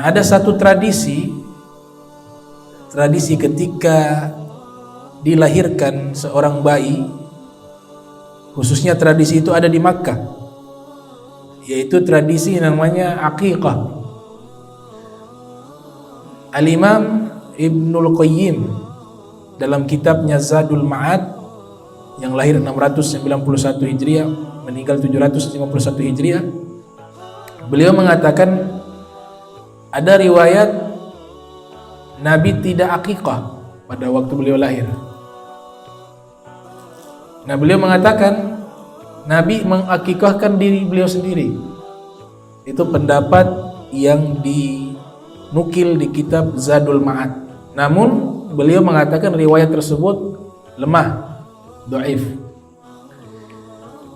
Nah, ada satu tradisi ketika dilahirkan seorang bayi, khususnya tradisi itu ada di Makkah, yaitu tradisi namanya aqiqah. Al-Imam Ibnul Qayyim dalam kitabnya Zadul Ma'ad yang lahir 691 Hijriah, meninggal 751 Hijriah, beliau mengatakan ada riwayat Nabi tidak akikah pada waktu beliau lahir. Nah, beliau mengatakan Nabi mengakikahkan diri beliau sendiri. Itu pendapat yang dinukil di kitab Zadul Ma'ad. Namun beliau mengatakan riwayat tersebut lemah, dhaif.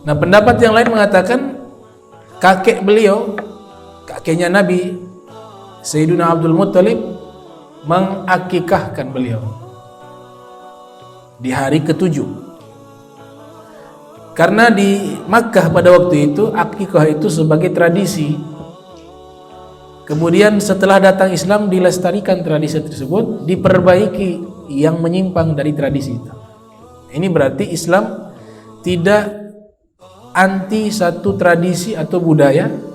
Nah, pendapat yang lain mengatakan kakeknya Nabi Sayyidina Abdul Muttalib mengakikahkan beliau di hari ke-7. Karena di Makkah pada waktu itu akikah itu sebagai tradisi. Kemudian setelah datang Islam dilestarikan tradisi tersebut, diperbaiki yang menyimpang dari tradisi itu. Ini berarti Islam tidak anti satu tradisi atau budaya.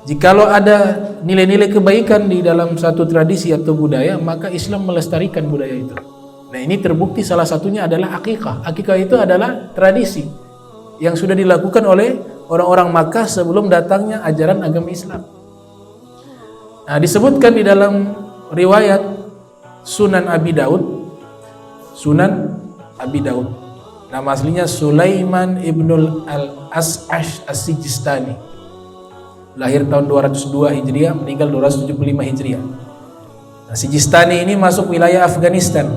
Jikalau ada nilai-nilai kebaikan di dalam satu tradisi atau budaya, maka Islam melestarikan budaya itu. Nah, ini terbukti salah satunya adalah akikah. Akikah itu adalah tradisi yang sudah dilakukan oleh orang-orang Makkah sebelum datangnya ajaran agama Islam. Nah, disebutkan di dalam riwayat Sunan Abi Daud. Nama aslinya Sulaiman Ibnul Al-As'ash As-Sijistani. Lahir tahun 202 Hijriah, meninggal 275 Hijriah. Nah, Sijistani ini masuk wilayah Afghanistan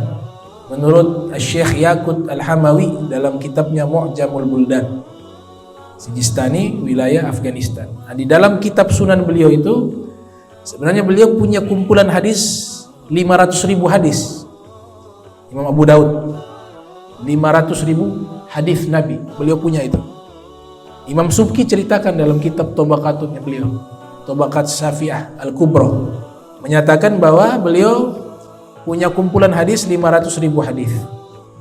menurut Syekh Yaqut Al-Hamawi dalam kitabnya Mu'jamul Buldan. Sijistani wilayah Afghanistan. Nah, di dalam kitab Sunan beliau itu sebenarnya beliau punya kumpulan hadis 500.000 hadis. Imam Abu Daud 500.000 hadis Nabi beliau punya itu. Imam Subki ceritakan dalam kitab Tabaqatnya beliau, Tabaqat Syafi'ah Al-Kubra, menyatakan bahwa beliau punya kumpulan hadis 500.000 hadis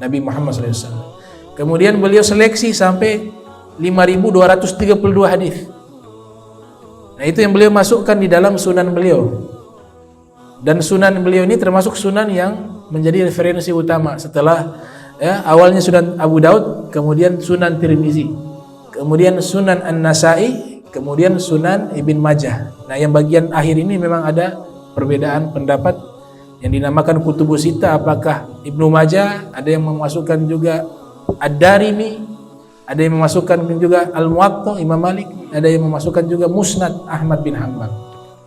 Nabi Muhammad SAW. Kemudian beliau seleksi sampai 5.232 hadis. Nah, itu yang beliau masukkan di dalam sunan beliau. Dan sunan beliau ini termasuk sunan yang menjadi referensi utama setelah awalnya Sunan Abu Daud, kemudian Sunan Tirmizi, kemudian Sunan An-Nasa'i, kemudian Sunan Ibn Majah. Nah, yang bagian akhir ini memang ada perbedaan pendapat yang dinamakan Kutubus Sittah. Apakah Ibnu Majah, ada yang memasukkan juga Ad-Darimi, ada yang memasukkan juga Al-Muwatta Imam Malik, ada yang memasukkan juga Musnad Ahmad bin Hanbal.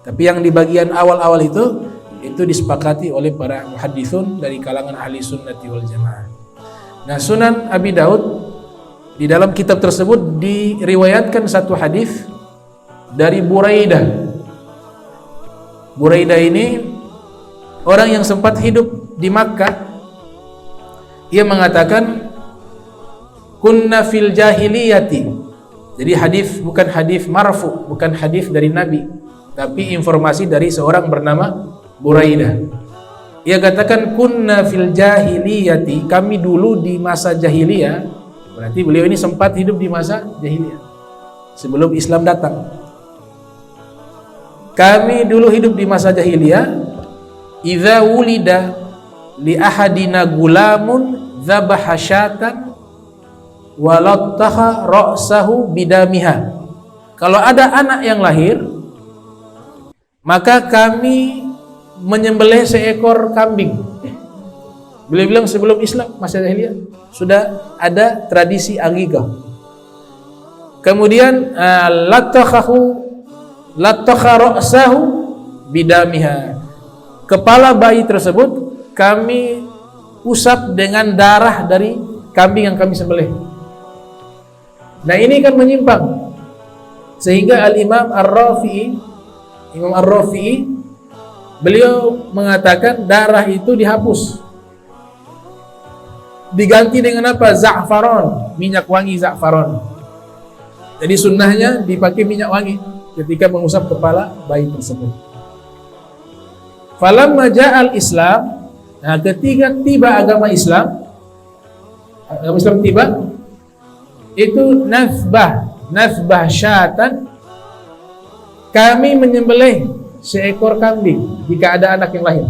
Tapi yang di bagian awal-awal itu disepakati oleh para muhadditsun dari kalangan ahli sunnati wal jamaah. Nah, Sunan Abi Daud di dalam kitab tersebut diriwayatkan satu hadis dari Buraidah. Buraidah ini orang yang sempat hidup di Makkah. Ia mengatakan kunna fil jahiliyati. Jadi hadis bukan hadis marfu, bukan hadis dari Nabi, tapi informasi dari seorang bernama Buraidah. Ia katakan kunna fil jahiliyati, kami dulu di masa jahiliyah. Berarti beliau ini sempat hidup di masa jahiliyah sebelum Islam datang. Kami dulu hidup di masa jahiliyah. Idza wulida li ahadina gulamun dzabaha syatan walattaha ra'sahu bidamiha. Kalau ada anak yang lahir, maka kami menyembelih seekor kambing. Beliau bilang sebelum Islam, masa jahiliyah, sudah ada tradisi akikah. Kemudian latakha ra'sahu bidamiha. Kepala bayi tersebut kami usap dengan darah dari kambing yang kami sembelih. Nah, ini kan menyimpang. Sehingga Al-Imam Ar-Rafi'i beliau mengatakan darah itu dihapus, diganti dengan apa? Za'faron, minyak wangi za'faron. Jadi sunnahnya dipakai minyak wangi. ketika mengusap kepala bayi tersebut. Falamma ja'al Islam, nah ketika tiba agama Islam tiba, itu nafbah syatan, kami menyembelih seekor kambing jika ada anak yang lahir.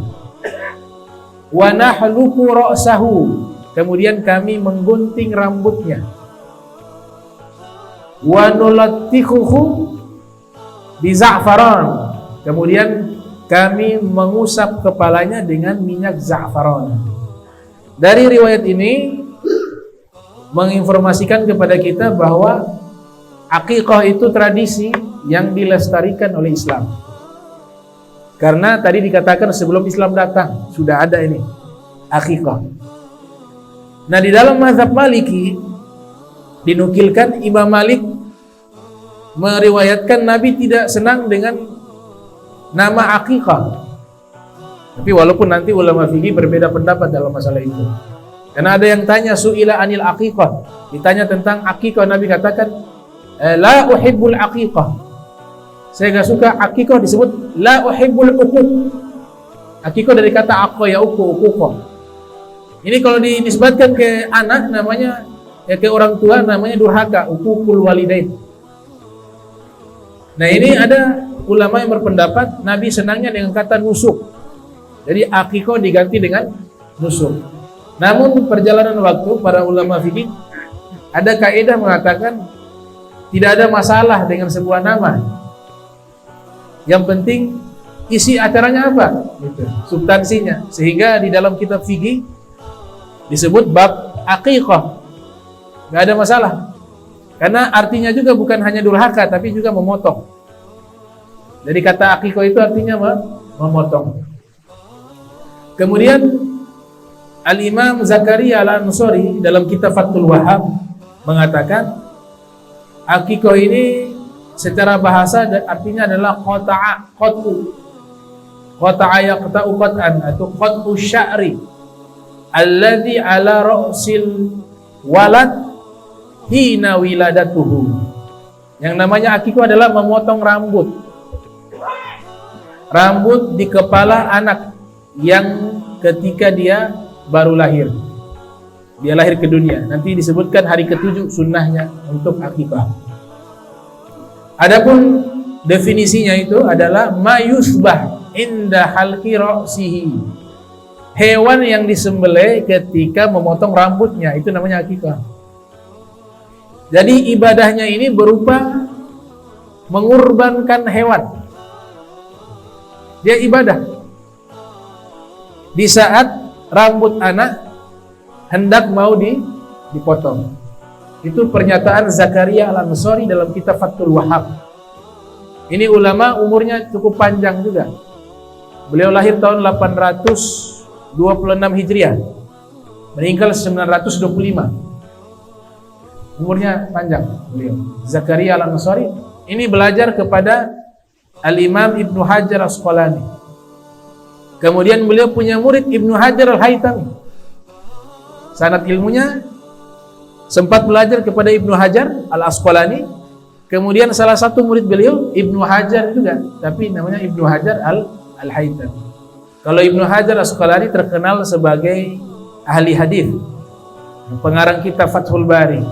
Wa nahluku ra'sahu, kemudian kami menggunting rambutnya. Wa nulattikhuhu bi za'faran, kemudian kami mengusap kepalanya dengan minyak za'faran. Dari riwayat ini menginformasikan kepada kita bahwa akikah itu tradisi yang dilestarikan oleh Islam. Karena tadi dikatakan sebelum Islam datang sudah ada ini akikah. Nah, di dalam mazhab Maliki dinukilkan Imam Malik meriwayatkan Nabi tidak senang dengan nama akikah. Tapi walaupun nanti ulama fikih berbeda pendapat dalam masalah itu. Karena ada yang tanya su'ila anil aqiqah, ditanya tentang akikah, Nabi katakan la uhibbul aqiqah, saya gak suka akikah, disebut la uhibbul uquq. Akikah dari kata aqqa ya uquq. Ini kalau dinisbatkan ke anak namanya, ya ke orang tua namanya durhaka, uququl walidain. Nah, ini ada ulama yang berpendapat Nabi senangnya dengan kata nusuk, jadi akikah diganti dengan nusuk. Namun perjalanan waktu para ulama fikih ada kaidah mengatakan tidak ada masalah dengan sebuah nama. Yang penting isi acaranya apa, gitu, substansinya. Sehingga di dalam kitab fikih disebut bab aqiqah. Gak ada masalah. Karena artinya juga bukan hanya durhaka tapi juga memotong. Jadi kata aqiqah itu artinya memotong. Kemudian Al-Imam Zakaria Al-Ansari dalam kitab Fathul Wahhab mengatakan akikah ini secara bahasa artinya adalah qata'a yaqta'u qat'an atau qat'u sya'ri alladhi ala ra'sil walad hina wiladatuhu. Yang namanya akikah adalah memotong rambut di kepala anak yang ketika dia baru lahir, dia lahir ke dunia, nanti disebutkan hari ke-7 sunnahnya untuk akikah. Adapun definisinya itu adalah mayusbah inda halqi ra'sihi, hewan yang disembelih ketika memotong rambutnya, itu namanya akikah. Jadi ibadahnya ini berupa mengurbankan hewan. Dia ibadah di saat rambut anak hendak mau dipotong. Itu pernyataan Zakaria Al-Ansari dalam kitab Fathul Wahhab. Ini ulama umurnya cukup panjang juga. Beliau lahir tahun 826 Hijriah, meninggal 925. Umurnya panjang beliau. Zakaria Al-Ansari ini belajar kepada Al-Imam Ibnu Hajar Al-Asqalani. Kemudian beliau punya murid Ibnu Hajar Al-Haytami. Sanad ilmunya sempat belajar kepada Ibnu Hajar Al-Asqalani. Kemudian salah satu murid beliau Ibnu Hajar juga, tapi namanya Ibnu Hajar Al-Haytami. Kalau Ibnu Hajar Al-Asqalani terkenal sebagai ahli hadis, pengarang kitab Fathul Bari.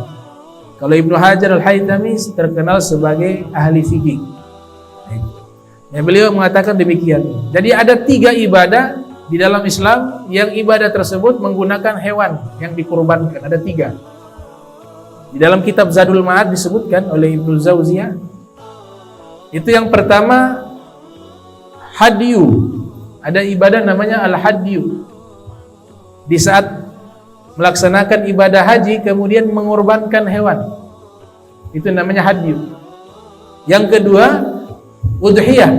Kalau Ibnu Hajar Al-Haytami terkenal sebagai ahli fikih. Ya, beliau mengatakan demikian. Jadi ada 3 ibadah di dalam Islam yang ibadah tersebut menggunakan hewan yang dikurbankan. Ada 3. Di dalam kitab Zadul Ma'ad disebutkan oleh Ibnu Zauziyah. Itu yang pertama hadyu. Ada ibadah namanya al-hadyu. Di saat melaksanakan ibadah haji kemudian mengorbankan hewan, itu namanya hadyu. Yang kedua udhiyah,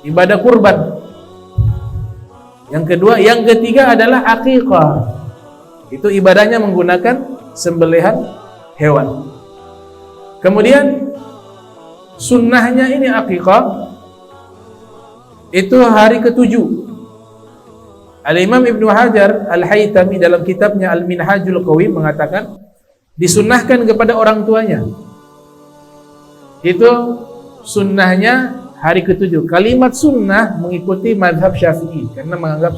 ibadah kurban. Yang ketiga adalah aqiqah. Itu ibadahnya menggunakan sembelihan hewan. Kemudian sunnahnya ini aqiqah itu hari ke-7. Al-Imam Ibnu Hajar Al-Haytami dalam kitabnya Al-Minhajul Qawim mengatakan disunnahkan kepada orang tuanya itu sunnahnya hari ke-7. Kalimat sunnah mengikuti mazhab Syafi'i karena menganggap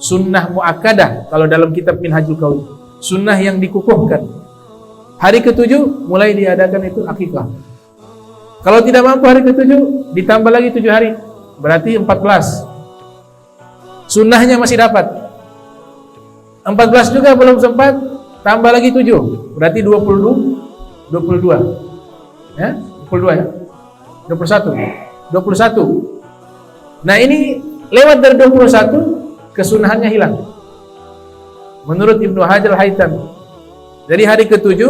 sunnah muakkadah kalau dalam kitab Minhajul Qaul, sunnah yang dikukuhkan. Hari ke-7 mulai diadakan itu akikah. Kalau tidak mampu hari ke-7 ditambah lagi 7 hari, berarti 14. Sunnahnya masih dapat. 14 juga belum sempat, tambah lagi 7, berarti 22 ya, 22 ya, 21. Nah ini lewat dari 21, kesunahannya hilang menurut Ibnu Hajar Al-Haytami. Jadi hari ke-7,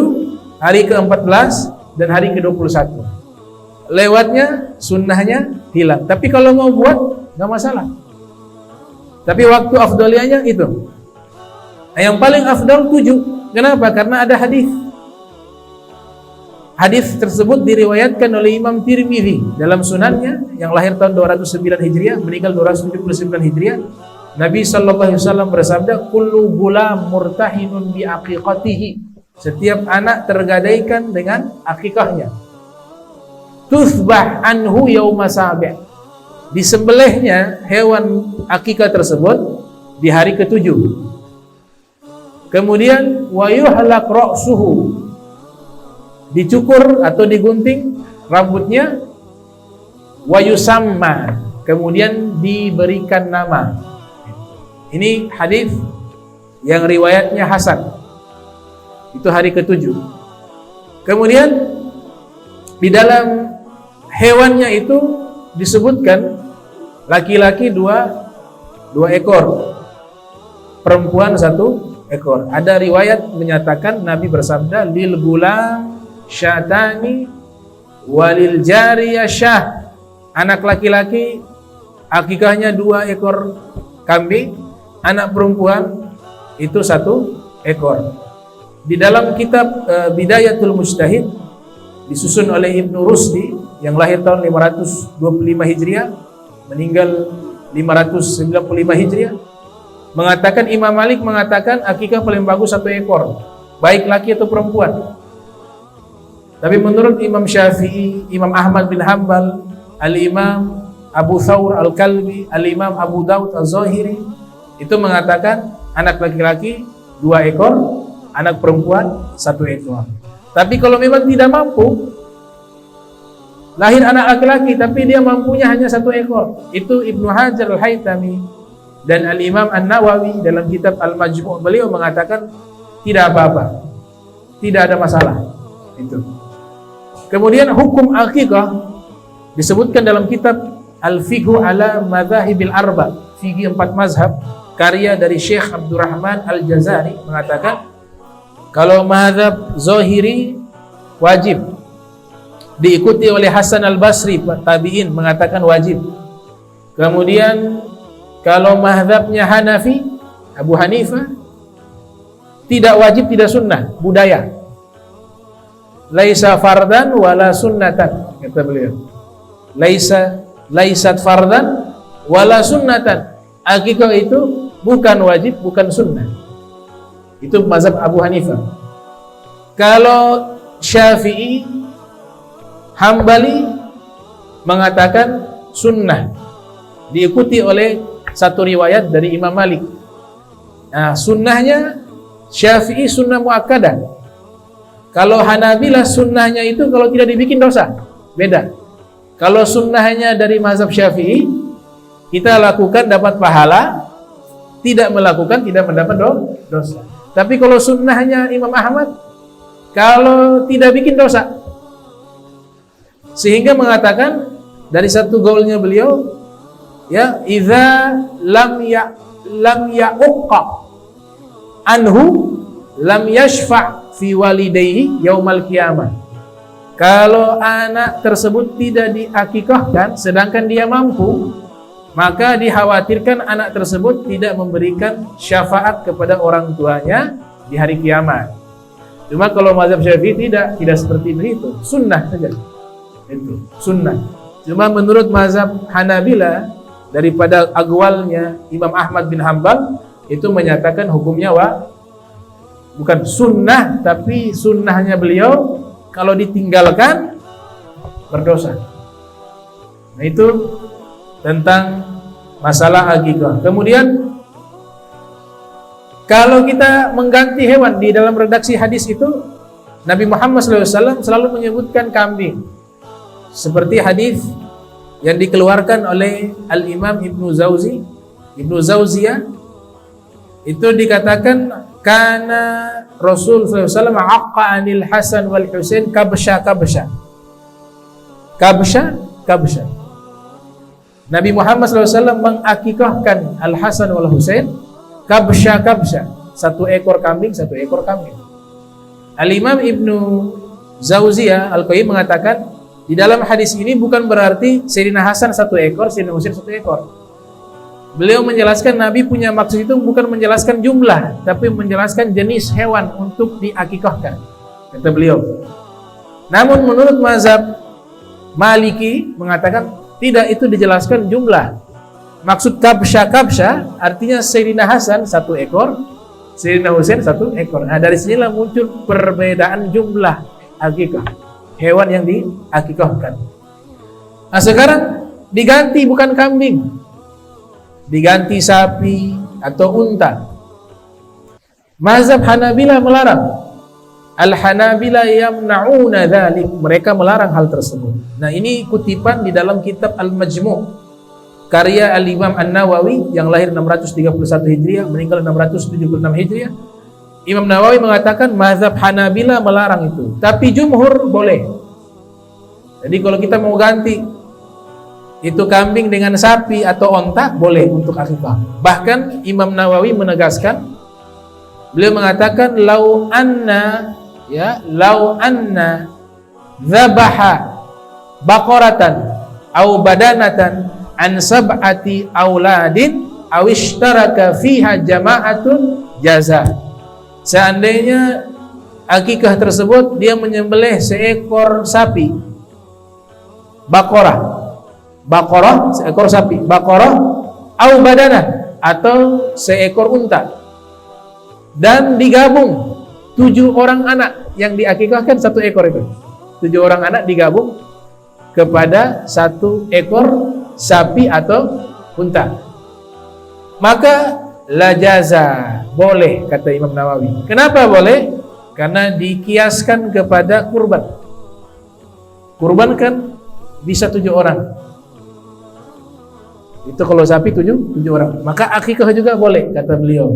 hari ke-14 dan hari ke-21 lewatnya sunnahnya hilang. Tapi kalau mau buat nggak masalah. Tapi waktu afdaliyahnya itu. Nah, yang paling afdal 7. Kenapa? Karena ada hadis. Hadis tersebut diriwayatkan oleh Imam Tirmidzi dalam sunannya yang lahir tahun 209 Hijriah, meninggal 279 Hijriah. Nabi sallallahu alaihi wasallam bersabda, "Kullu gulam murtahinun bi aqiqatihi." Setiap anak tergadaikan dengan akikahnya. Tuthbah anhu yauma sabi'. Disembelihnya hewan akikah tersebut di hari ke-7. Kemudian wa yuhlaq ra'suhu, dicukur atau digunting rambutnya, wa yusamma, kemudian diberikan nama. Ini hadis yang riwayatnya hasan. Itu hari ke-7. Kemudian di dalam hewannya itu disebutkan laki-laki dua ekor, perempuan 1 ekor. Ada riwayat menyatakan Nabi bersabda, lil gulam syatani walil jariyah syah. Anak laki-laki akikahnya 2 ekor kambing, anak perempuan itu 1 ekor. Di dalam kitab Bidayatul Mujtahid disusun oleh Ibnu Rusdi yang lahir tahun 525 Hijriah, meninggal 595 Hijriah, mengatakan Imam Malik mengatakan akikah paling bagus 1 ekor, baik laki atau perempuan. Tapi menurut Imam Syafi'i, Imam Ahmad bin Hanbal, Al-Imam Abu Thawr Al-Kalbi, Al-Imam Abu Daud Al-Zahiri, itu mengatakan anak laki-laki 2 ekor, anak perempuan 1 ekor. Tapi kalau memang tidak mampu, lahir anak laki-laki tapi dia mampunya hanya 1 ekor, itu Ibnu Hajar Al-Haytami dan Al-Imam An-Nawawi dalam kitab Al-Majmu' beliau mengatakan tidak apa-apa, tidak ada masalah. Itu. Kemudian hukum akikah disebutkan dalam kitab Al-Fiqhu ala Madzahibil Arba, fikih 4 mazhab, karya dari Syekh Abdurrahman Al-Jazari, mengatakan kalau mazhab Zahiri wajib, diikuti oleh Hasan Al-Basri tabi'in mengatakan wajib. Kemudian kalau mazhabnya Hanafi, Abu Hanifah, tidak wajib, tidak sunnah, budaya. Laisa fardan wala sunnatan, kata beliau. Laisat fardan wala sunnatan. Akikah itu bukan wajib, bukan sunnah. Itu mazhab Abu Hanifah. Kalau Syafi'i, Hambali mengatakan sunnah, diikuti oleh 1 riwayat dari Imam Malik. Nah, sunnahnya Syafi'i sunnah muakkadah. Kalau Hanabilah sunnahnya itu kalau tidak dibikin dosa, beda. Kalau sunnahnya dari mazhab Syafi'i, kita lakukan dapat pahala, tidak melakukan tidak mendapat dosa. Tapi kalau sunnahnya Imam Ahmad, kalau tidak bikin dosa. Sehingga mengatakan dari 1 gaulnya beliau, ya, idza lam ya'uqqa anhu lam yashfa' fi walidayhi yaumal qiyamah. Kalau anak tersebut tidak diakikahkan sedangkan dia mampu, maka dikhawatirkan anak tersebut tidak memberikan syafaat kepada orang tuanya di hari kiamat. Cuma kalau mazhab Syafi'i tidak seperti itu, sunnah saja. Itu sunnah. Cuma menurut mazhab Hanabila, daripada agwalnya Imam Ahmad bin Hanbal, itu menyatakan hukumnya bukan sunnah, tapi sunnahnya beliau kalau ditinggalkan berdosa. Nah itu tentang masalah akikah. Kemudian kalau kita mengganti hewan, di dalam redaksi hadis itu Nabi Muhammad SAW selalu menyebutkan kambing, seperti hadis yang dikeluarkan oleh Al-Imam Ibnu Zawziyah. Itu dikatakan karena Rasul SAW aqqa anil Hasan wal Husain kabsha. Nabi Muhammad SAW mengakikahkan Al Hasan wal Husain kabsha, satu ekor kambing. Al-Imam Ibnu Zawziyah Al-Qayyim mengatakan di dalam hadis ini bukan berarti Sayyidina Hasan satu ekor, Sayyidina Husain satu ekor. Beliau menjelaskan Nabi punya maksud itu bukan menjelaskan jumlah, tapi menjelaskan jenis hewan untuk diakikahkan, kata beliau. Namun menurut mazhab Maliki mengatakan tidak, itu dijelaskan jumlah. Maksud kabsha artinya Sayyidina Hasan satu ekor, Sayyidina Husain satu ekor. Nah dari sinilah muncul perbedaan jumlah akikah hewan yang diakikahkan. Nah sekarang diganti, bukan kambing, diganti sapi atau unta. Mazhab Hanabilah melarang. Al-Hanabilah yamna'una dzalik, mereka melarang hal tersebut. Nah ini kutipan di dalam kitab Al-Majmu' karya Al-Imam An-Nawawi yang lahir 631 Hijriah, meninggal 676 Hijriah. Imam Nawawi mengatakan mazhab Hanabilah melarang itu, tapi jumhur boleh. Jadi kalau kita mau ganti itu kambing dengan sapi atau onta, boleh untuk akikah. Bahkan Imam Nawawi menegaskan, beliau mengatakan lau anna dzabaha baqaratan au badanatan an sab'ati auladin aw ishtaraka fiha jama'atun jaza. Seandainya akikah tersebut dia menyembelih seekor sapi, baqarah seekor sapi, baqarah au badanah atau seekor unta, dan digabung 7 orang anak yang diakikahkan satu ekor itu. 7 orang anak digabung kepada 1 ekor sapi atau unta, maka la jaza, boleh, kata Imam Nawawi. Kenapa boleh? Karena dikiaskan kepada kurban. Kurban kan bisa 7 orang. Itu kalau sapi 7 orang. Maka akikah juga boleh, kata beliau.